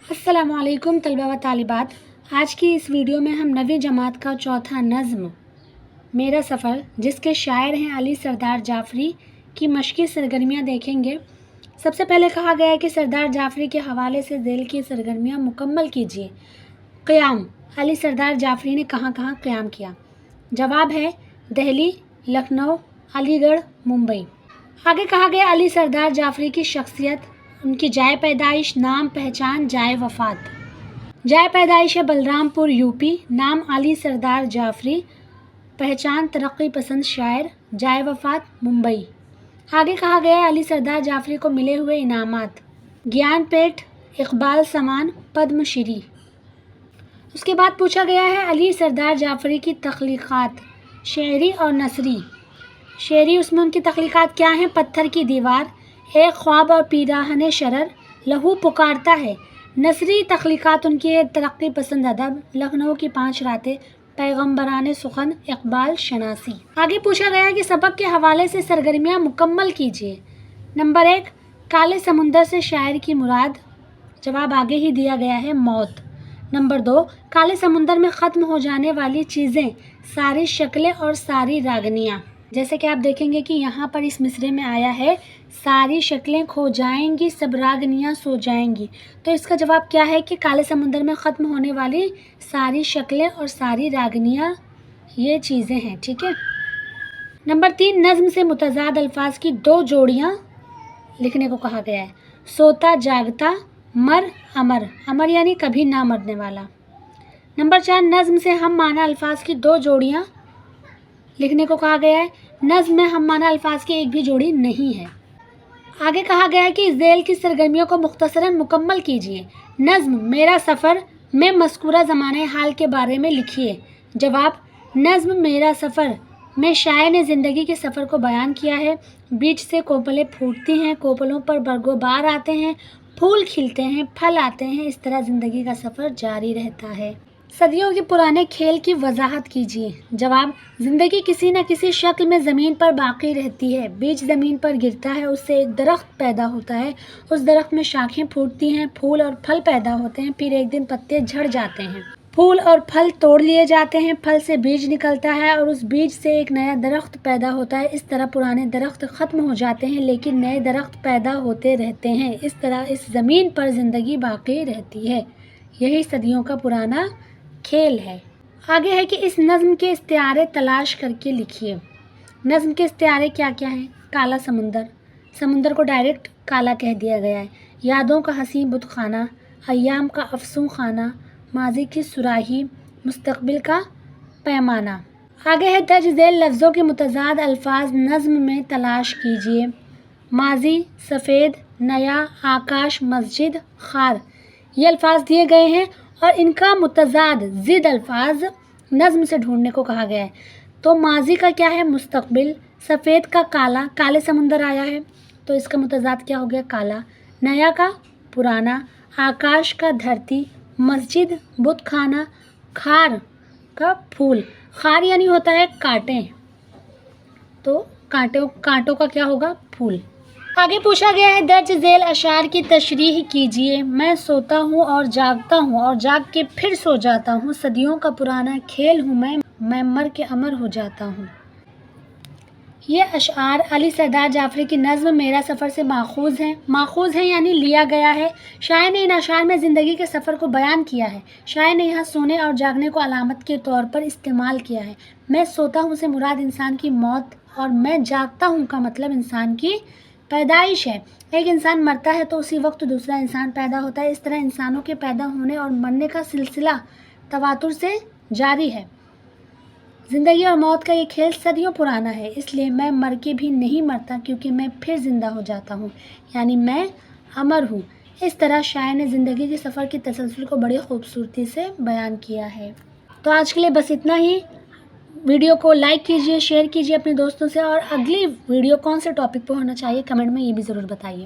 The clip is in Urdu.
السلام علیکم طلبہ و طالبات، آج کی اس ویڈیو میں ہم 9ویں جماعت کا چوتھا نظم میرا سفر، جس کے شاعر ہیں علی سردار جعفری، کی مشقی سرگرمیاں دیکھیں گے۔ سب سے پہلے کہا گیا ہے کہ سردار جعفری کے حوالے سے ذیل کی سرگرمیاں مکمل کیجیے۔ قیام، علی سردار جعفری نے کہاں کہاں قیام کیا؟ جواب ہے دہلی، لکھنؤ، علی گڑھ، ممبئی۔ آگے کہا گیا علی سردار جعفری کی شخصیت، ان کی جائے پیدائش، نام، پہچان، جائے وفات۔ جائے پیدائش ہے بلرام پور، یوپی، نام علی سردار جعفری، پہچان ترقی پسند شاعر، جائے وفات ممبئی۔ آگے کہا گیا علی سردار جعفری کو ملے ہوئے انعامات، گیان پیٹھ، اقبال سمان، پدم شری۔ اس کے بعد پوچھا گیا ہے علی سردار جعفری کی تخلیقات، شعری اور نثری۔ شعری، اس میں ان کی تخلیقات کیا ہیں؟ پتھر کی دیوار، ایک خواب اور پیراہن شرر، لہو پکارتا ہے۔ نثری تخلیقات ان کی ترقی پسند ادب، لکھنؤ کی 5 راتیں، پیغمبرانہ سخن، اقبال شناسی۔ آگے پوچھا گیا کہ سبق کے حوالے سے سرگرمیاں مکمل کیجیے۔ نمبر 1، کالے سمندر سے شاعر کی مراد؟ جواب آگے ہی دیا گیا ہے، موت۔ نمبر 2، کالے سمندر میں ختم ہو جانے والی چیزیں، ساری شکلیں اور ساری راگنیاں۔ جیسے کہ آپ دیکھیں گے کہ یہاں پر اس مصرعے میں آیا ہے، ساری شکلیں کھو جائیں گی، سب راگنیاں سو جائیں گی۔ تو اس کا جواب کیا ہے کہ کالے سمندر میں ختم ہونے والی ساری شکلیں اور ساری راگنیاں یہ چیزیں ہیں، ٹھیک ہے۔ نمبر 3، نظم سے متضاد الفاظ کی 2 جوڑیاں لکھنے کو کہا گیا ہے۔ سوتا جاگتا، مر امر، امر یعنی کبھی نہ مرنے والا۔ نمبر 4، نظم سے ہم معنی الفاظ کی 2 جوڑیاں لکھنے کو کہا گیا ہے۔ نظم میں ہم معنی الفاظ کی ایک بھی جوڑی نہیں ہے۔ آگے کہا گیا ہے کہ ذیل کی سرگرمیوں کو مختصراً مکمل کیجیے۔ نظم میرا سفر میں مذکورہ زمانہ حال کے بارے میں لکھیے۔ جواب، نظم میرا سفر میں شاعر نے زندگی کے سفر کو بیان کیا ہے۔ بیج سے کوپلیں پھوٹتی ہیں، کوپلوں پر برگ و بار آتے ہیں، پھول کھلتے ہیں، پھل آتے ہیں، اس طرح زندگی کا سفر جاری رہتا ہے۔ صدیوں کے پرانے کھیل کی وضاحت کیجیے۔ جواب، زندگی کسی نہ کسی شکل میں زمین پر باقی رہتی ہے۔ بیج زمین پر گرتا ہے، اس سے ایک درخت پیدا ہوتا ہے، اس درخت میں شاخیں پھوٹتی ہیں، پھول اور پھل پیدا ہوتے ہیں، پھر ایک دن پتے جھڑ جاتے ہیں، پھول اور پھل توڑ لیے جاتے ہیں، پھل سے بیج نکلتا ہے اور اس بیج سے ایک نیا درخت پیدا ہوتا ہے۔ اس طرح پرانے درخت ختم ہو جاتے ہیں لیکن نئے درخت پیدا ہوتے رہتے ہیں۔ اس طرح اس زمین پر زندگی باقی رہتی ہے۔ یہی صدیوں کا پرانا کھیل ہے۔ آگے ہے کہ اس نظم کے استعارے تلاش کر کے لکھیے۔ نظم کے استعارے کیا کیا ہیں؟ کالا سمندر، سمندر کو ڈائریکٹ کالا کہہ دیا گیا ہے۔ یادوں کا حسین بت خانہ، ایام کا افسوں خانہ، ماضی کی سراہی، مستقبل کا پیمانہ۔ آگے ہے درج ذیل لفظوں کے متضاد الفاظ نظم میں تلاش کیجیے۔ ماضی، سفید، نیا، آکاش، مسجد، خار، یہ الفاظ دیے گئے ہیں اور ان کا متضاد ضد الفاظ نظم سے ڈھونڈنے کو کہا گیا ہے۔ تو ماضی کا کیا ہے؟ مستقبل، سفید کا کالا، کالے سمندر آیا ہے تو اس کا متضاد کیا ہو گیا؟ کالا۔ نیا کا پرانا، آکاش کا دھرتی، مسجد بت خانہ، خار کا پھول۔ خار یعنی ہوتا ہے کانٹے، تو کانٹوں کا کیا ہوگا؟ پھول۔ آگے پوچھا گیا ہے درج ذیل اشعار کی تشریح کیجیے۔ میں سوتا ہوں اور جاگتا ہوں اور جاگ کے پھر سو جاتا ہوں، صدیوں کا پرانا کھیل ہوں میں مر کے امر ہو جاتا ہوں۔ یہ اشعار علی سردار جعفری کی نظم میرا سفر سے ماخوذ ہیں یعنی لیا گیا ہے۔ شاعر نے ان اشعار میں زندگی کے سفر کو بیان کیا ہے۔ شاعر نے یہاں سونے اور جاگنے کو علامت کے طور پر استعمال کیا ہے۔ میں سوتا ہوں سے مراد انسان کی موت اور میں جاگتا ہوں کا مطلب انسان کی پیدائش ہے۔ ایک انسان مرتا ہے تو اسی وقت دوسرا انسان پیدا ہوتا ہے۔ اس طرح انسانوں کے پیدا ہونے اور مرنے کا سلسلہ تواتر سے جاری ہے۔ زندگی اور موت کا یہ کھیل صدیوں پرانا ہے، اس لیے میں مر کے بھی نہیں مرتا کیونکہ میں پھر زندہ ہو جاتا ہوں، یعنی میں امر ہوں۔ اس طرح شاعر نے زندگی کے سفر کے تسلسل کو بڑی خوبصورتی سے بیان کیا ہے۔ تو آج کے لیے بس اتنا ہی۔ ویڈیو کو لائک کیجیے، شیئر کیجیے اپنے دوستوں سے، اور اگلی ویڈیو کون سے ٹاپک پہ ہونا چاہیے کمنٹ میں یہ بھی ضرور بتائیے۔